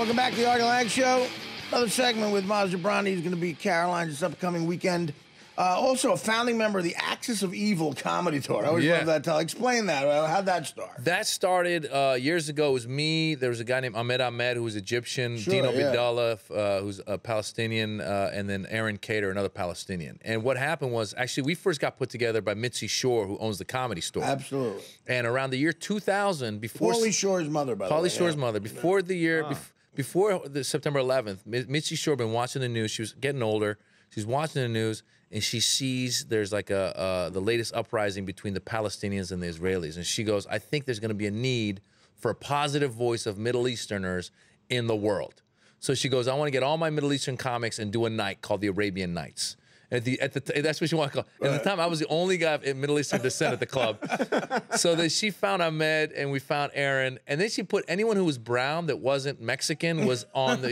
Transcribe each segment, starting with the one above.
Welcome back to the Artie Lange Show. Another segment with Maz Jobrani. He's going to be Caroline's this upcoming weekend. Also, a founding member of the Axis of Evil comedy tour. I always love that title. Explain that. How'd that start? That started years ago. It was me. There was a guy named Ahmed, who was Egyptian. Dino Bidallah, who's a Palestinian, and then Aaron Cater, another Palestinian. And what happened was, actually, we first got put together by Mitzi Shore, who owns the Comedy Store. Absolutely. And around the year 2000, before... Pauly Shore's mother, by the way. Pauly Shore's mother. Before the year... Before the September 11th, Mitzi Shore been watching the news. She was getting older. She's watching the news, and she sees there's like the latest uprising between the Palestinians and the Israelis. And she goes, I think there's going to be a need for a positive voice of Middle Easterners in the world. So she goes, I want to get all my Middle Eastern comics and do a night called the Arabian Nights. That's what she wanted to call it. At the time, I was the only guy of Middle Eastern descent at the club. So then she found Ahmed, and we found Aaron. And then she put anyone who was brown that wasn't Mexican was on the,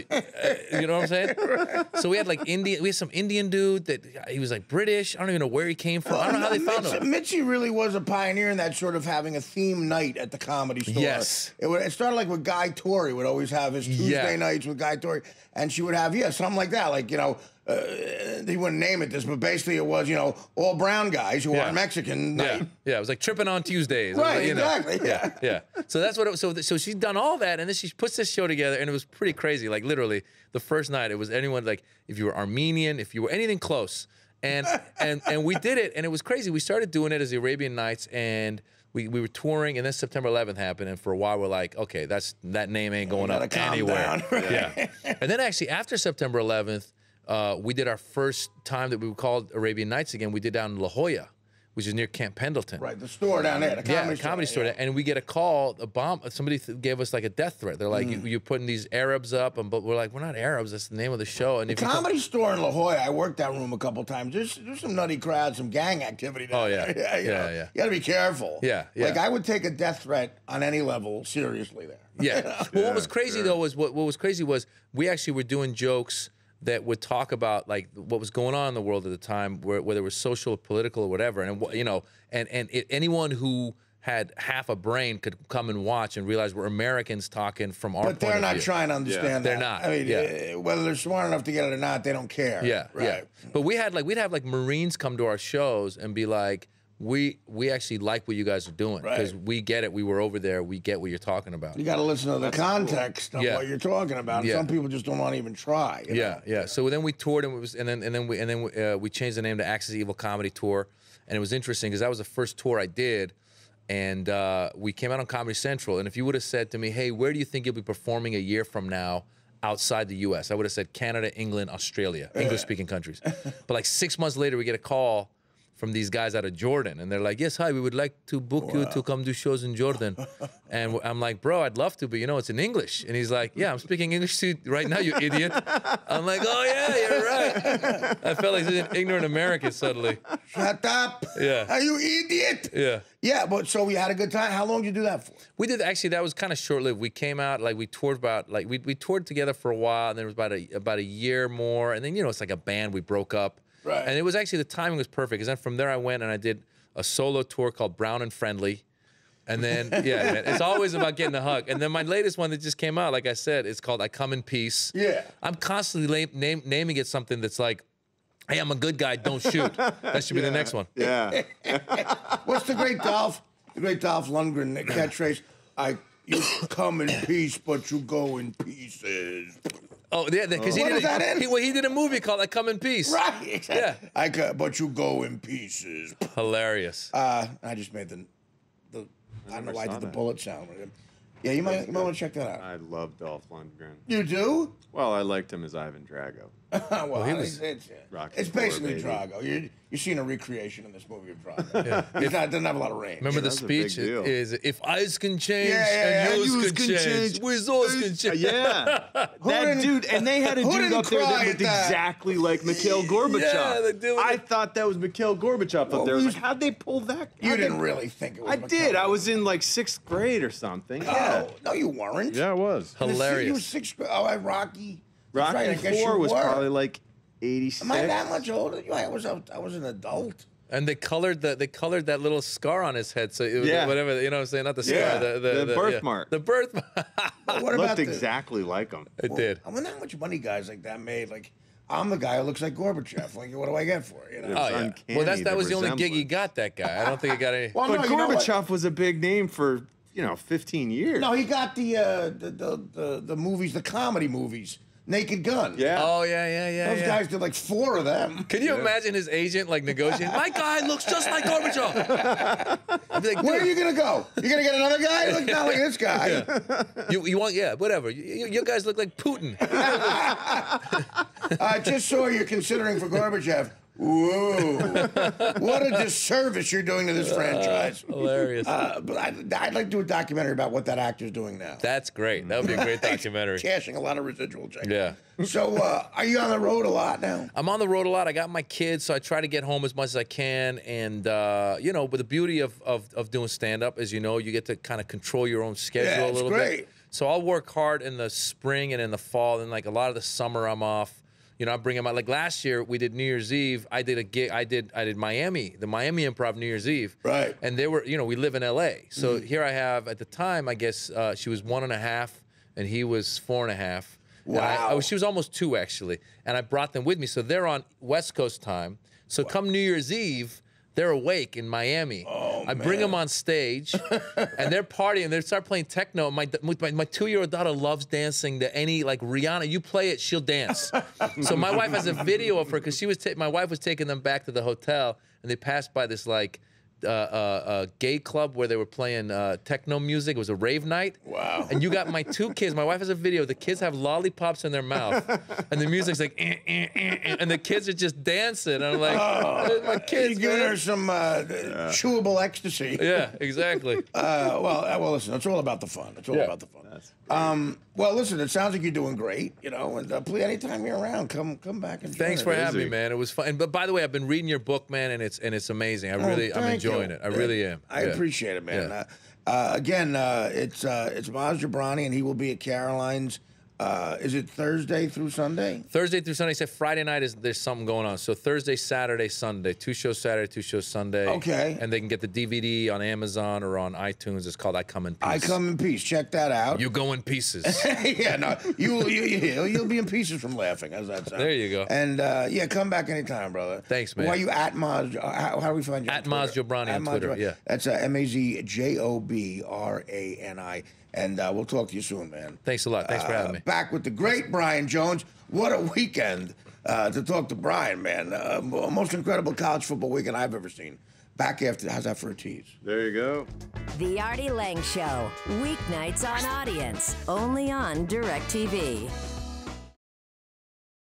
you know what I'm saying? So we had like we had some Indian dude that he was like British. I don't even know where he came from. I don't know how they found him. Mitzi really was a pioneer in that sort of having a theme night at the Comedy Store. Yes. It started like with Guy Torry would always have his Tuesday nights with Guy Torry. And she would have, something like that. Like, he wouldn't name it this, but basically it was, all brown guys who aren't Mexican. Yeah, it was like tripping on Tuesdays. Right, exactly. Yeah. So that's what. So she's done all that, and then she puts this show together, and it was pretty crazy. Like literally, the first night, it was anyone like if you were Armenian, if you were anything close, and we did it, and it was crazy. We started doing it as the Arabian Nights, and we were touring, and then September 11th happened, and for a while we're like, okay, that name ain't going up anywhere. Down, right? Yeah. And then actually after September 11th. We did our first time that we called Arabian Nights again. We did down in La Jolla, which is near Camp Pendleton. Right, the store down there, the comedy store. Yeah. And we get a call, a bomb. Somebody gave us like a death threat. They're like, you're putting these Arabs up, but we're like, we're not Arabs. That's the name of the show. And the Comedy Store in La Jolla, I worked that room a couple times. There's some nutty crowds, some gang activity down there. Yeah. You got to be careful. Yeah. Like I would take a death threat on any level seriously there. Yeah. Well, what was crazy though was what was crazy was we actually were doing jokes that would talk about like what was going on in the world at the time, whether it was social, political, or whatever, and anyone who had half a brain could come and watch and realize we're Americans talking from our point of view. But they're not trying to understand that. They're not. I mean, whether they're smart enough to get it or not, they don't care. Yeah, right. Yeah. But we'd have like Marines come to our shows and be like, we actually like what you guys are doing because we get it. We were over there. We get what you're talking about. You got to listen to the context of what you're talking about. Some people just don't want to even try. You know? Yeah. So then we toured, and then we changed the name to Axis Evil Comedy Tour, and it was interesting because that was the first tour I did, and we came out on Comedy Central. And if you would have said to me, "Hey, where do you think you'll be performing a year from now?" outside the U.S., I would have said Canada, England, Australia, English-speaking countries. But like 6 months later, we get a call from these guys out of Jordan, and they're like, yes, hi, we would like to book you to come do shows in Jordan. And I'm like, bro, I'd love to, but it's in English. And he's like, yeah, I'm speaking English to you right now, you idiot. I'm like, oh yeah, you're right. I felt like an ignorant American suddenly. Shut up. Yeah. Are you idiot? Yeah. Yeah, but so we had a good time. How long did you do that for? We did, actually, that was kind of short-lived. We came out, like we toured we toured together for a while, and then it was about a year more. And then, it's like a band, we broke up. Right. And it was actually, the timing was perfect, because then from there I went and I did a solo tour called Brown and Friendly. And then, man, it's always about getting a hug. And then my latest one that just came out, like I said, it's called I Come in Peace. Yeah. I'm constantly naming it something that's like, hey, I'm a good guy, don't shoot. That should be the next one. Yeah. What's the great Dolph Lundgren catchphrase? You come in peace, but you go in pieces. Oh, yeah, because he did a movie called I Come in Peace. Right. Yeah. But you go in pieces. Hilarious. I just made I don't know why I did the bullet sound with him. Yeah, you might want to check that out. I love Dolph Lundgren. You do? Well, I liked him as Ivan Drago. Well, it's basically Drago. You're seeing a recreation in this movie of Drago. He doesn't have a lot of range. Remember the speech is, if eyes can change and yours can change, where's yours can change? Yeah. That dude, and they had a dude up there that looked exactly like Mikhail Gorbachev. Yeah, I thought that was Mikhail Gorbachev up there. I was like, how'd they pull that? You didn't really think it was Mikhail. I did. I was in like 6th grade or something. Oh, no, you weren't. Yeah, I was. Hilarious. You were 6th grade. Oh, Rocky. Rocky 4 was probably like 86. Am I that much older than you? I was an adult. And they colored that little scar on his head. So it was whatever, you know what I'm saying? Not the scar, the birthmark. The birthmark. What about looked exactly like him. It did. I wonder how much money guys like that made. Like, I'm the guy who looks like Gorbachev. Like, what do I get for it? You know? Oh, yeah. Well, that was the only gig he got, that guy. I don't think he got any. Well, But no, you know what? Gorbachev was a big name for 15 years. No, he got the movies, the comedy movies. Naked Gun. Yeah. Oh, yeah. Those guys did like 4 of them. Can you imagine his agent like negotiating? My guy looks just like Gorbachev. I'd be like, Where are you gonna go? You gonna get another guy? Look not like this guy. You want whatever. You guys look like Putin. I just saw you're considering for Gorbachev. Whoa! What a disservice you're doing to this franchise. Hilarious. But I'd like to do a documentary about what that actor's doing now. That's great. That would be a great documentary. Cashing a lot of residual checks. Yeah. So, are you on the road a lot now? I'm on the road a lot. I got my kids, so I try to get home as much as I can. And but the beauty of doing stand-up is, you get to kind of control your own schedule a little bit. So I'll work hard in the spring and in the fall, and like a lot of the summer I'm off. I bring them out. Like last year, we did New Year's Eve. I did a gig. I did Miami, the Miami Improv New Year's Eve. Right. And they were, we live in L.A. So here I have, at the time, I guess she was 1.5 and he was 4.5. Wow. She was almost 2 actually. And I brought them with me. So they're on West Coast time. So come New Year's Eve, they're awake in Miami. I bring them on stage, and they're partying. They start playing techno. My 2-year-old daughter loves dancing to any, like Rihanna. You play it, she'll dance. So my wife has a video of her because my wife was taking them back to the hotel, and they passed by this like gay club where they were playing techno music. It was a rave night. Wow. And you got my 2 kids. My wife has a video. The kids have lollipops in their mouth, and the music's like, and the kids are just dancing. And I'm like, my kids. You're giving her some chewable ecstasy. Yeah, exactly. Well, listen, it's all about the fun. It's all about the fun. Well, listen, it sounds like you're doing great, and please, anytime you're around, come back and join Thanks for having me, man. It was fun. But by the way, I've been reading your book, man, and it's amazing. I'm enjoying it. I really am. I appreciate it, man. Yeah. Again, it's Maz Jobrani, and he will be at Caroline's. Is it Thursday through Sunday? Thursday through Sunday. Except Friday night there's something going on. So Thursday, Saturday, Sunday. 2 shows Saturday, 2 shows Sunday. Okay. And they can get the DVD on Amazon or on iTunes. It's called I Come in Peace. I Come in Peace. Check that out. You go in pieces. Yeah, no, you'll be in pieces from laughing. How's that sound? There you go. And come back anytime, brother. Thanks, man. Why are you at Maz? How do we find you? At Maz Jobrani on Twitter. Yeah. That's MazJobrani. And we'll talk to you soon, man. Thanks a lot. Thanks for having me. Back with the great Brian Jones. What a weekend to talk to Brian, man. Most incredible college football weekend I've ever seen. Back after, how's that for a tease? There you go. The Artie Lange Show, weeknights on Audience, only on DirecTV.